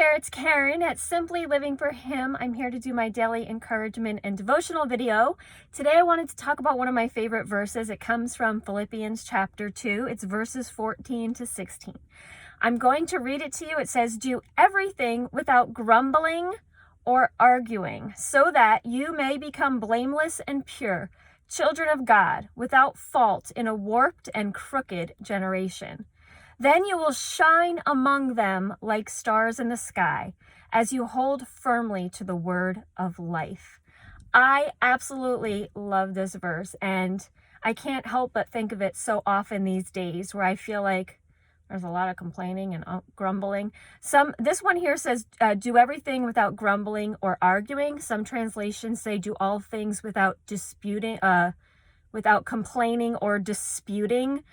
there, it's Karen at Simply Living for Him. I'm here to do my daily encouragement and devotional video. Today I wanted to talk about one of my favorite verses. It comes from Philippians chapter 2. It's verses 14 to 16. I'm going to read it to you. It says, "Do everything without grumbling or arguing, so that you may become blameless and pure, children of God, without fault in a warped and crooked generation. Then you will shine among them like stars in the sky, as you hold firmly to the word of life." I absolutely love this verse, and I can't help but think of it so often these days where I feel like there's a lot of complaining and grumbling. This one here says, do everything without grumbling or arguing. Some translations say do all things without disputing, without complaining or disputing.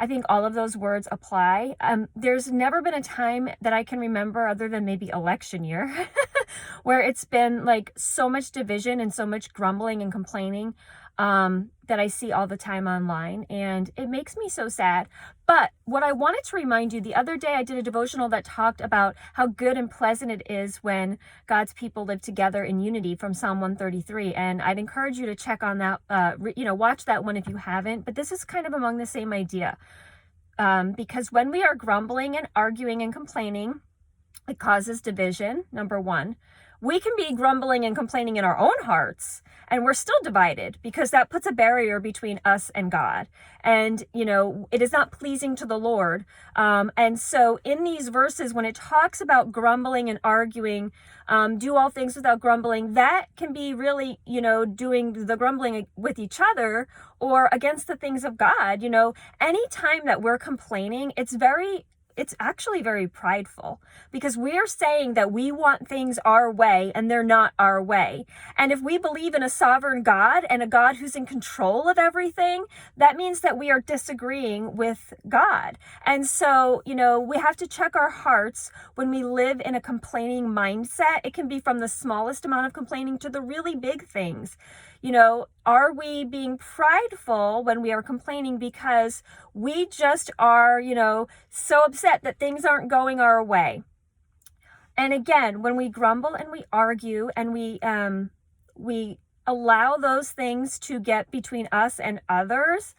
I think all of those words apply. There's never been a time that I can remember, other than maybe election year, where it's been like so much division and so much grumbling and complaining that I see all the time online. And it makes me so sad. But what I wanted to remind you, the other day I did a devotional that talked about how good and pleasant it is when God's people live together in unity, from Psalm 133. And I'd encourage you to check on that, watch that one if you haven't. But this is kind of among the same idea. Because when we are grumbling and arguing and complaining, it causes division, number one. We can be grumbling and complaining in our own hearts, and we're still divided, because that puts a barrier between us and God. And, it is not pleasing to the Lord. And so in these verses, when it talks about grumbling and arguing, do all things without grumbling, that can be really, doing the grumbling with each other or against the things of God. Anytime that we're complaining, it's actually very prideful, because we are saying that we want things our way and they're not our way. And if we believe in a sovereign God and a God who's in control of everything, that means that we are disagreeing with God. And so, we have to check our hearts when we live in a complaining mindset. It can be from the smallest amount of complaining to the really big things. Are we being prideful when we are complaining because we just are, so upset that things aren't going our way? And again, when we grumble and we argue and we allow those things to get between us and others,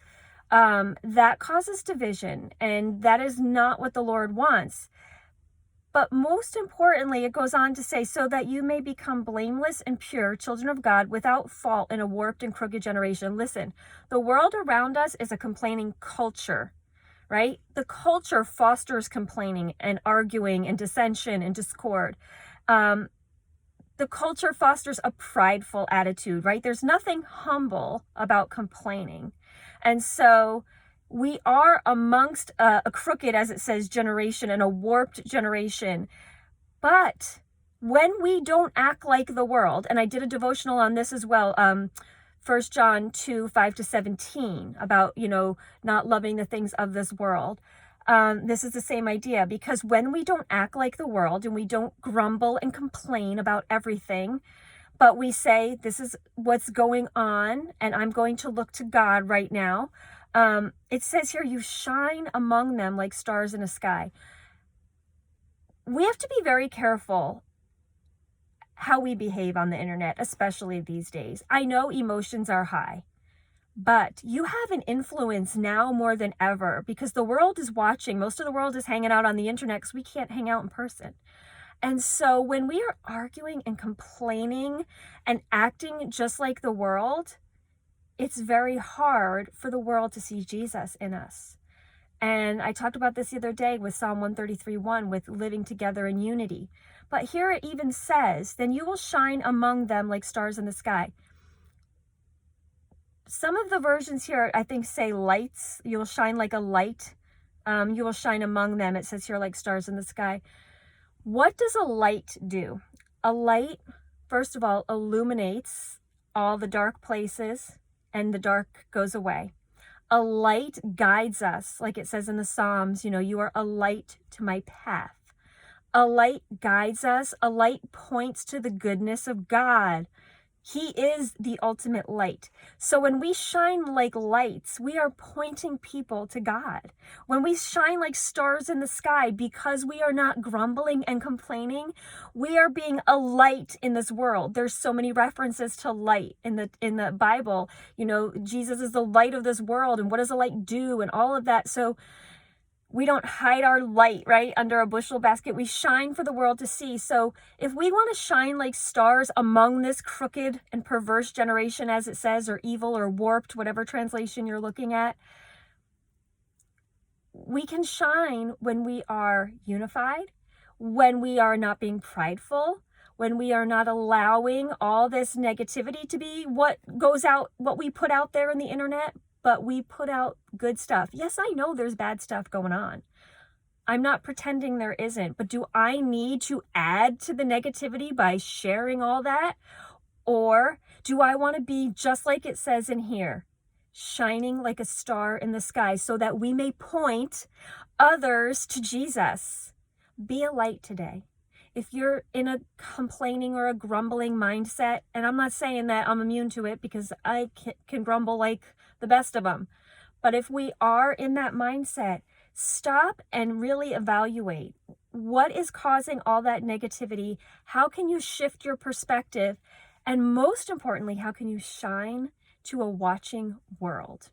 that causes division, and that is not what the Lord wants. But most importantly, it goes on to say, so that you may become blameless and pure, children of God, without fault in a warped and crooked generation. Listen, the world around us is a complaining culture, right? The culture fosters complaining and arguing and dissension and discord. The culture fosters a prideful attitude, right? There's nothing humble about complaining. And so we are amongst a crooked, as it says, generation, and a warped generation. But when we don't act like the world, and I did a devotional on this as well, 1 John 2, 5 to 17, about, not loving the things of this world. This is the same idea, because when we don't act like the world and we don't grumble and complain about everything, but we say, this is what's going on, and I'm going to look to God right now. It says here, you shine among them like stars in the sky. We have to be very careful how we behave on the internet, especially these days. I know emotions are high, but you have an influence now more than ever, because the world is watching. Most of the world is hanging out on the internet because we can't hang out in person. And so when we are arguing and complaining and acting just like the world, it's very hard for the world to see Jesus in us. And I talked about this the other day with Psalm 133:1, with living together in unity. But here it even says, then you will shine among them like stars in the sky. Some of the versions here, I think, say lights. You will shine like a light. You will shine among them. It says here like stars in the sky. What does a light do? A light, first of all, illuminates all the dark places, and the dark goes away. A light guides us, like it says in the Psalms, you are a light to my path. A light guides us. A light points to the goodness of God. He is the ultimate light. So when we shine like lights, we are pointing people to God. When we shine like stars in the sky, because we are not grumbling and complaining, we are being a light in this world. There's so many references to light in the Bible. You know, Jesus is the light of this world, and what does the light do, and all of that. So we don't hide our light, right, under a bushel basket. We shine for the world to see. So if we want to shine like stars among this crooked and perverse generation, as it says, or evil or warped, whatever translation you're looking at, we can shine when we are unified, when we are not being prideful, when we are not allowing all this negativity to be what goes out, what we put out there in the internet, but we put out good stuff. Yes, I know there's bad stuff going on. I'm not pretending there isn't, but do I need to add to the negativity by sharing all that? Or do I want to be just like it says in here, shining like a star in the sky so that we may point others to Jesus? Be a light today. If you're in a complaining or a grumbling mindset, and I'm not saying that I'm immune to it because I can grumble like the best of them, but if we are in that mindset, stop and really evaluate what is causing all that negativity. How can you shift your perspective? And most importantly, how can you shine to a watching world?